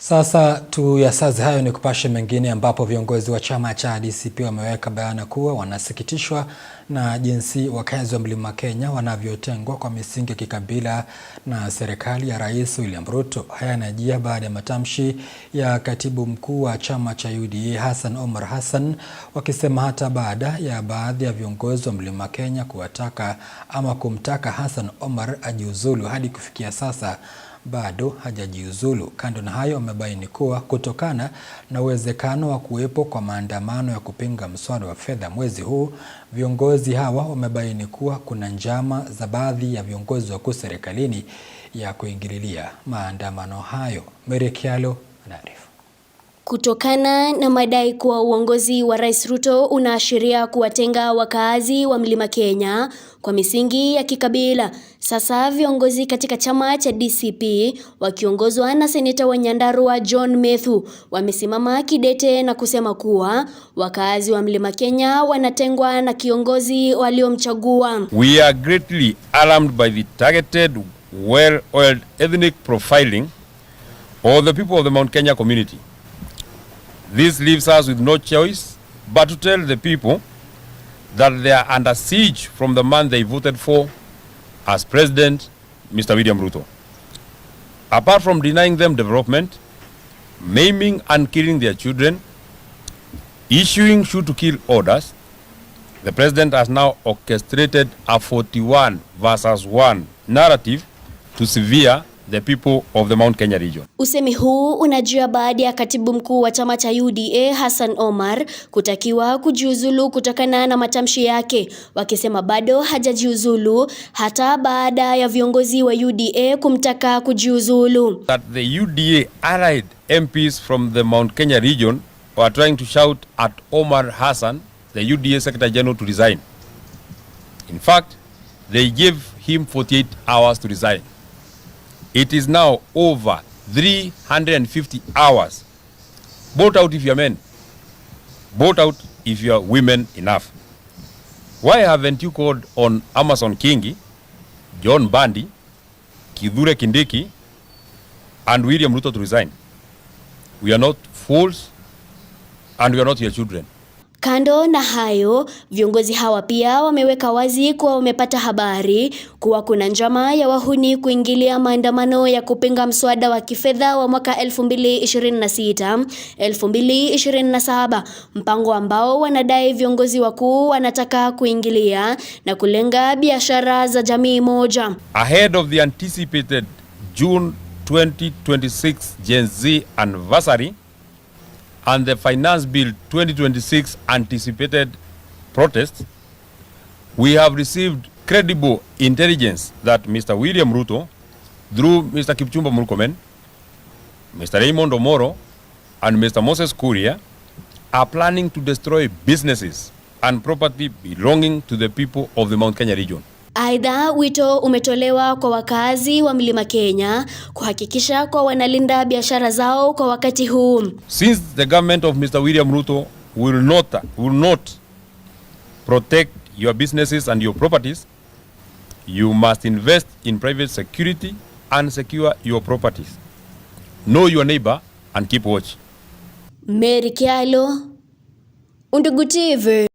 Sasa tuyasaze hayo ni kupashe mengine ambapo viongozi wa chama cha DCP wameweka bayana kuwa wanasikitishwa na jinsi wakazi wa Mlima Kenya wanavyotengwa kwa misingi ya kikabila na serikali ya Rais William Ruto. Haya yanajia baada ya matamshi ya katibu mkuu wa chama cha UDA Hassan Omar Hassan, wakisema hata baada ya baadhi ya viongozi wa Mlima Kenya kuwataka ama kumtaka Hassan Omar ajiuzulu, hadi kufikia sasa bado hajajiuzulu. Kando na hayo, wamebaini kuwa kutokana na uwezekano wa kuwepo kwa maandamano ya kupinga mswada wa fedha mwezi huu, viongozi hawa wamebaini kuwa kuna njama za baadhi ya viongozi wakuu serikalini ya kuingililia maandamano hayo. Mary Kyalo anaarifu. Kutokana na madai kuwa uongozi wa Rais Ruto unaashiria kuwatenga wakaazi wa Mlima Kenya kwa misingi ya kikabila, sasa viongozi katika chama cha DCP wakiongozwa na seneta wa Nyandarua John Methu wamesimama kidete na kusema kuwa wakaazi wa Mlima Kenya wanatengwa na kiongozi waliomchagua. We are greatly alarmed by the targeted, well-oiled ethnic profiling of the people of the Mount Kenya community. This leaves us with no choice but to tell the people that they are under siege from the man they voted for as President, Mr. William Ruto. Apart from denying them development, maiming and killing their children, issuing shoot-to-kill orders, the President has now orchestrated a 41 versus 1 narrative to sever the people of the Mount Kenya region. Usemi huu unajua baada ya katibu mkuu wa chama cha UDA Hassan Omar kutakiwa kujiuzulu kutokana na matamshi yake, wakisema bado hajajiuzulu hata baada ya viongozi wa UDA kumtaka kujiuzulu. That the UDA allied MPs from the Mount Kenya region were trying to shout at Omar Hassan, the UDA Secretary General, to resign. In fact, they gave him 48 hours to resign. It is now over 350 hours. Vote out if you're men. Vote out if you're women enough. Why haven't you called on Amason Kingi, John Bandi, Kithure Kindiki, and William Ruto to resign? We are not fools and we are not your children. Kando na hayo, viongozi hawa pia wameweka wazi kuwa wamepata habari kuwa kuna njama ya wahuni kuingilia maandamano ya kupinga mswada wa kifedha wa mwaka 2026-2027, mpango ambao wanadai viongozi wakuu wanataka kuingilia na kulenga biashara za jamii moja. Ahead of the anticipated June 2026 Gen Z anniversary and the Finance Bill 2026 anticipated protests, we have received credible intelligence that Mr. William Ruto, through Mr. Kipchumba Murkomen, Mr. Raymond Omoro, and Mr. Moses Kuria, are planning to destroy businesses and property belonging to the people of the Mount Kenya region. Aidha, wito umetolewa kwa wakazi wa Mlima Kenya kuhakikisha kwa wanalinda biashara zao kwa wakati huu. Since the government of Mr. William Ruto will not protect your businesses and your properties, you must invest in private security and secure your properties. Know your neighbor and keep watch. Mary Kyalo, Undugu TV.